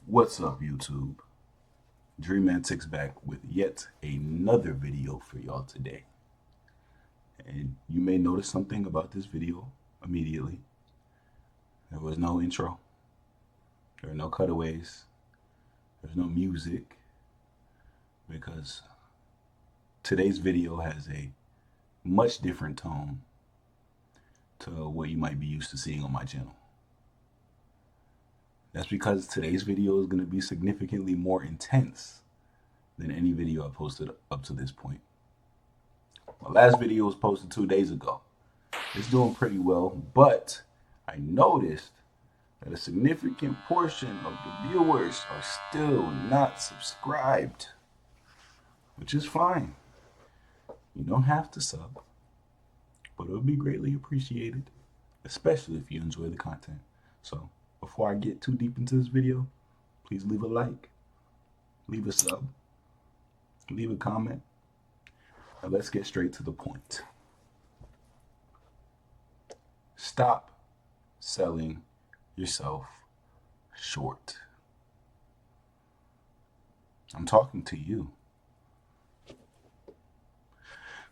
What's up, YouTube? Dreamantix back with yet another video for y'all today. And you may notice something about this video immediately. There was no intro. There are no cutaways. There's no music. Because today's video has a much different tone to what you might be used to seeing on my channel. That's because today's video is going to be significantly more intense than any video I posted up to this point. My last video was posted 2 days ago. It's doing pretty well, but I noticed that a significant portion of the viewers are still not subscribed, which is fine. You don't have to sub, but it would be greatly appreciated, especially if you enjoy the content. So before I get too deep into this video, please leave a like, leave a sub, leave a comment, and let's get straight to the point. Stop selling yourself short. I'm talking to you.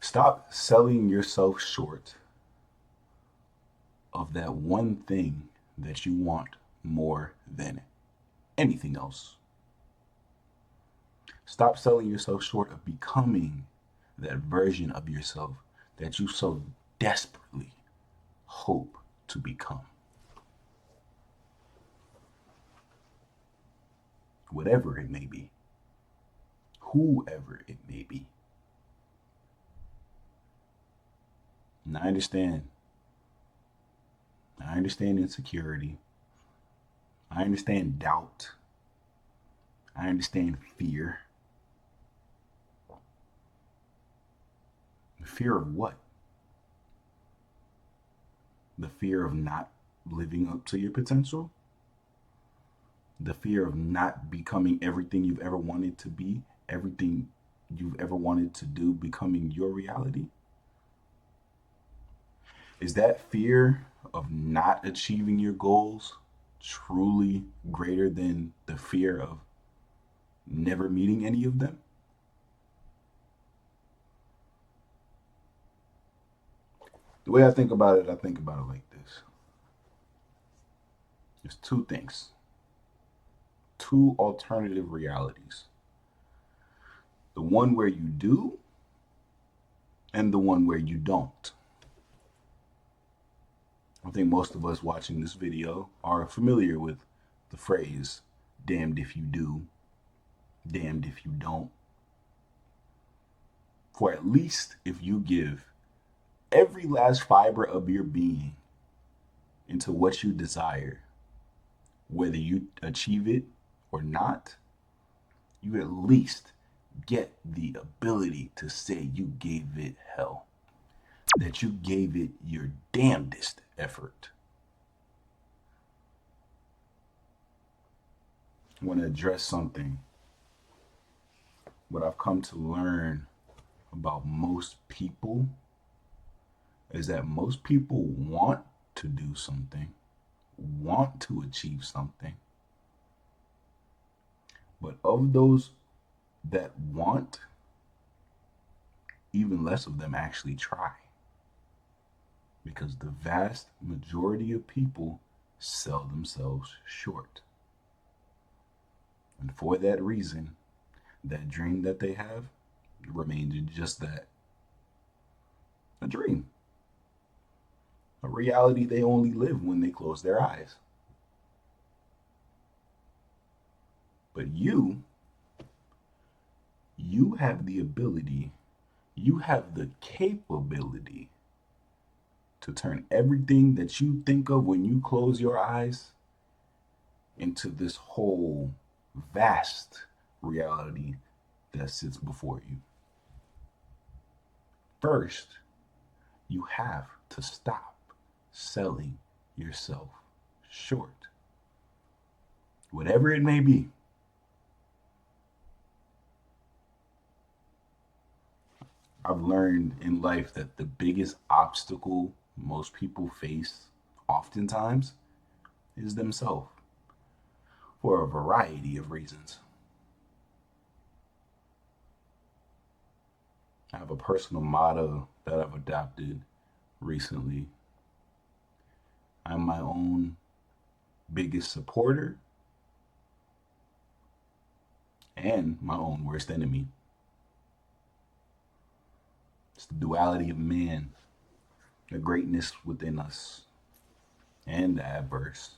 Stop selling yourself short of that one thing that you want more than anything else. Stop selling yourself short of becoming that version of yourself that you so desperately hope to become. Whatever it may be, whoever it may be. And I understand insecurity. I understand doubt. I understand fear. The fear of what? The fear of not living up to your potential? The fear of not becoming everything you've ever wanted to be, everything you've ever wanted to do becoming your reality? Is that fear of not achieving your goals truly greater than the fear of never meeting any of them? The way I think about it like this. There's two things, two alternative realities. The one where you do and the one where you don't. I think most of us watching this video are familiar with the phrase, damned if you do, damned if you don't. For at least if you give every last fiber of your being into what you desire, whether you achieve it or not, you at least get the ability to say you gave it hell, that you gave it your damnedest effort. I want to address something. What I've come to learn about most people is that most people want to do something, want to achieve something. But of those that want, even less of them actually try. Because the vast majority of people sell themselves short. And for that reason, that dream that they have remains just that, a dream. A reality they only live when they close their eyes. But you have the ability, you have the capability to turn everything that you think of when you close your eyes into this whole vast reality that sits before you. First, you have to stop selling yourself short. Whatever it may be. I've learned in life that the biggest obstacle most people face oftentimes is themselves. for a variety of reasons. I have a personal motto that I've adopted recently. I'm my own biggest supporter and my own worst enemy. It's the duality of man, the greatness within us, and the adverse.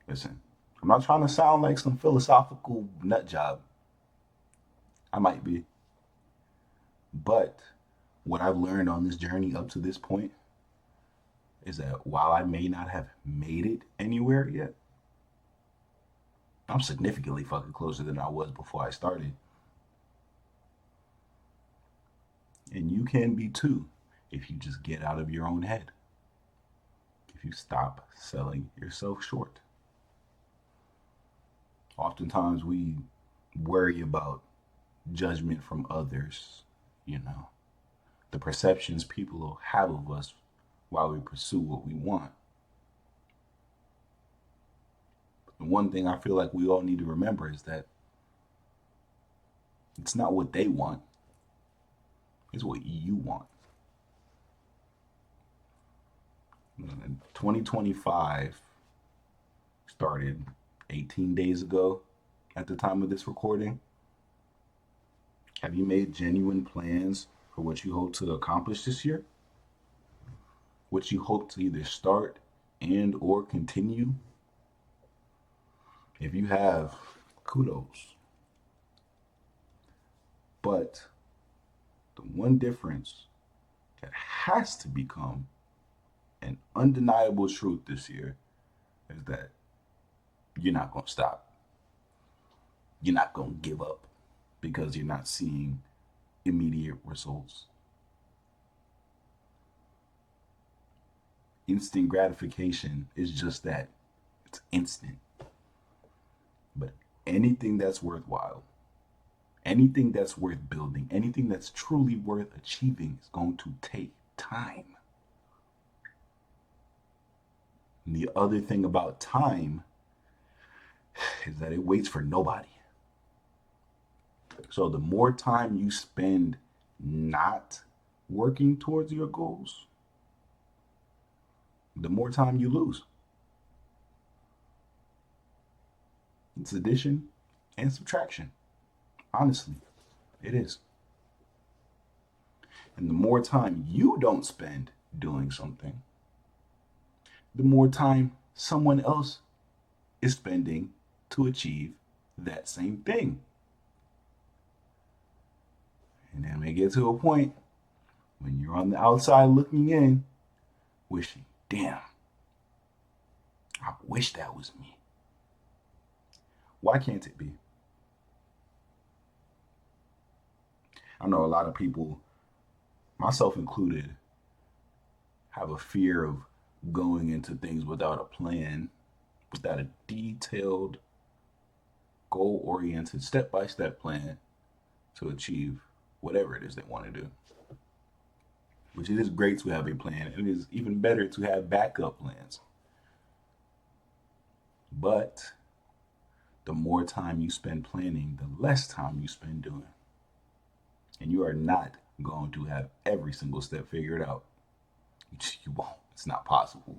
Listen, I'm not trying to sound like some philosophical nut job. I might be. But what I've learned on this journey up to this point is that while I may not have made it anywhere yet, I'm significantly fucking closer than I was before I started. And you can be too if you just get out of your own head. If you stop selling yourself short. Oftentimes we worry about judgment from others, the perceptions people will have of us while we pursue what we want. And one thing I feel like we all need to remember is that it's not what they want, it's what you want. 2025 started 18 days ago at the time of this recording. Have you made genuine plans for what you hope to accomplish this year? What you hope to either start and or continue? If you have, kudos. But the one difference that has to become an undeniable truth this year is that you're not going to stop. You're not going to give up because you're not seeing immediate results. Instant gratification is just that. It's instant. But anything that's worthwhile, anything that's worth building, anything that's truly worth achieving is going to take time. And the other thing about time is that it waits for nobody. So the more time you spend not working towards your goals, the more time you lose. It's addition and subtraction. Honestly, it is. And the more time you don't spend doing something, the more time someone else is spending to achieve that same thing. And then we get to a point when you're on the outside looking in, wishing, damn, I wish that was me. Why can't it be? I know a lot of people, myself included, have a fear of going into things without a plan, without a detailed, goal-oriented, step-by-step plan to achieve whatever it is they want to do. Which it is great to have a plan. It is even better to have backup plans. But the more time you spend planning, the less time you spend doing. And you are not going to have every single step figured out. You won't. It's not possible.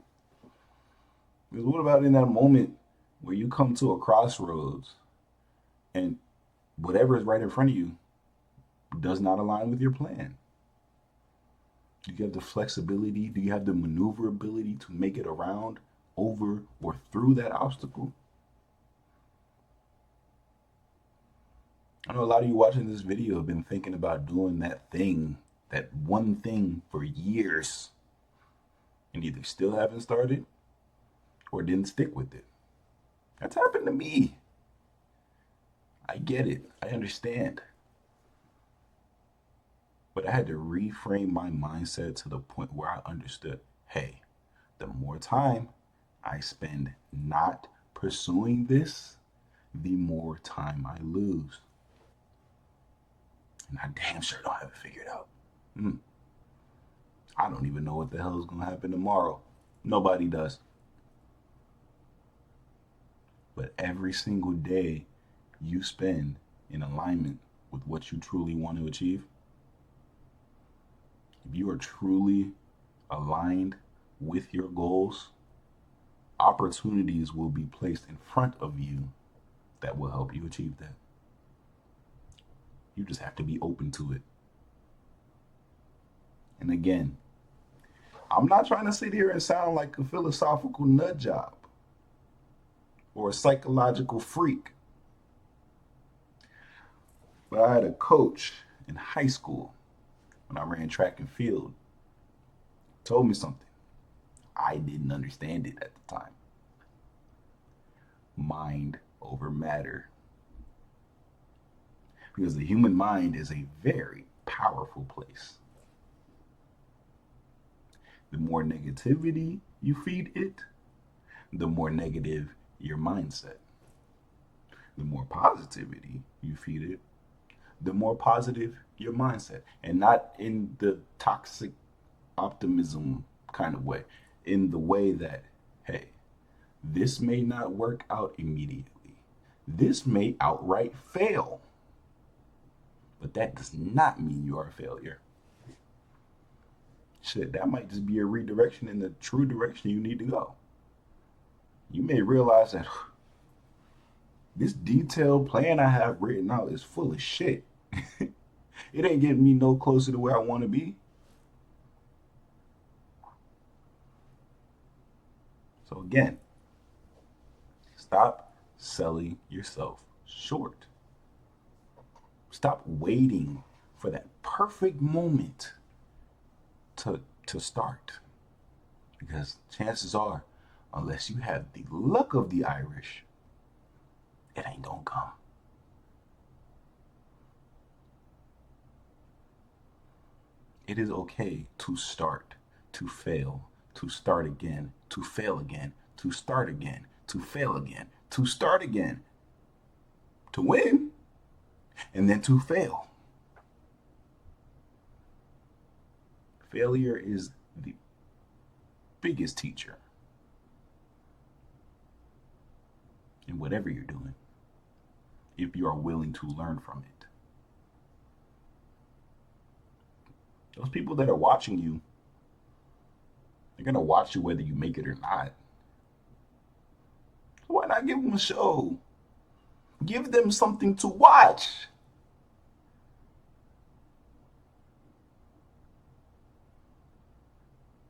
Because what about in that moment where you come to a crossroads and whatever is right in front of you does not align with your plan? Do you have the flexibility? Do you have the maneuverability to make it around, over, or through that obstacle? I know a lot of you watching this video have been thinking about doing that thing, that one thing for years, and either still haven't started or didn't stick with it. That's happened to me. I get it. I understand. But I had to reframe my mindset to the point where I understood, hey, the more time I spend not pursuing this, the more time I lose. And I damn sure don't have it figured out. I don't even know what the hell is going to happen tomorrow. Nobody does. But every single day you spend in alignment with what you truly want to achieve, if you are truly aligned with your goals, opportunities will be placed in front of you that will help you achieve that. You just have to be open to it. And again, I'm not trying to sit here and sound like a philosophical nut job or a psychological freak. But I had a coach in high school when I ran track and field, told me something. I didn't understand it at the time. Mind over matter. Because the human mind is a very powerful place. The more negativity you feed it, the more negative your mindset. The more positivity you feed it, the more positive your mindset. And not in the toxic optimism kind of way, in the way that, hey, this may not work out immediately. This may outright fail. But that does not mean you are a failure. Shit, that might just be a redirection in the true direction you need to go. You may realize that this detailed plan I have written out is full of shit. It ain't getting me no closer to where I want to be. So again, stop selling yourself short. Stop waiting for that perfect moment to start. Because chances are, unless you have the luck of the Irish, it ain't gonna come. It is okay to start, to fail, to start again, to fail again, to start again, to fail again, to start again, to win, and then to fail. Failure is the biggest teacher in whatever you're doing, if you are willing to learn from it. Those people that are watching you, they're going to watch you whether you make it or not. So why not give them a show? Give them something to watch.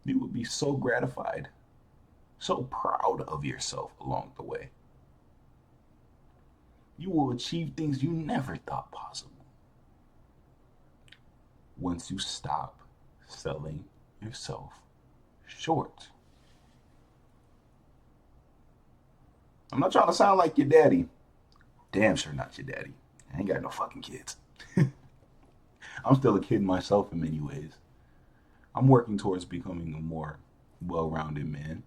You would be so gratified, so proud of yourself along the way. You will achieve things you never thought possible once you stop selling yourself short. I'm not trying to sound like your daddy. Damn sure not your daddy. I ain't got no fucking kids. I'm still a kid myself in many ways. I'm working towards becoming a more well-rounded man.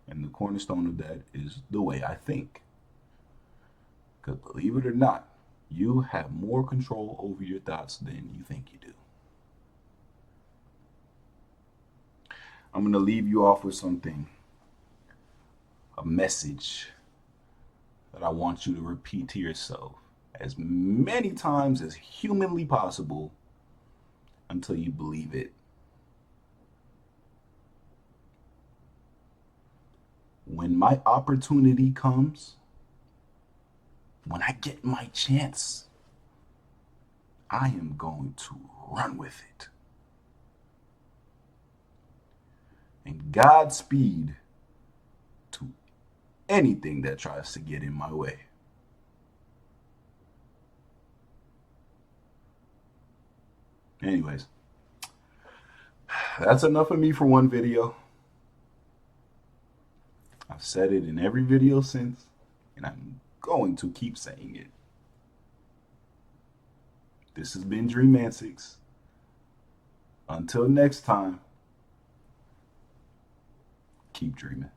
And the cornerstone of that is the way I think. Because believe it or not, you have more control over your thoughts than you think you do. I'm going to leave you off with something, a message that I want you to repeat to yourself as many times as humanly possible until you believe it. When my opportunity comes, when I get my chance, I am going to run with it. And Godspeed to anything that tries to get in my way. Anyways, that's enough of me for one video. I've said it in every video since, and I'm going to keep saying it. This has been Dreamantix. Until next time, keep dreaming.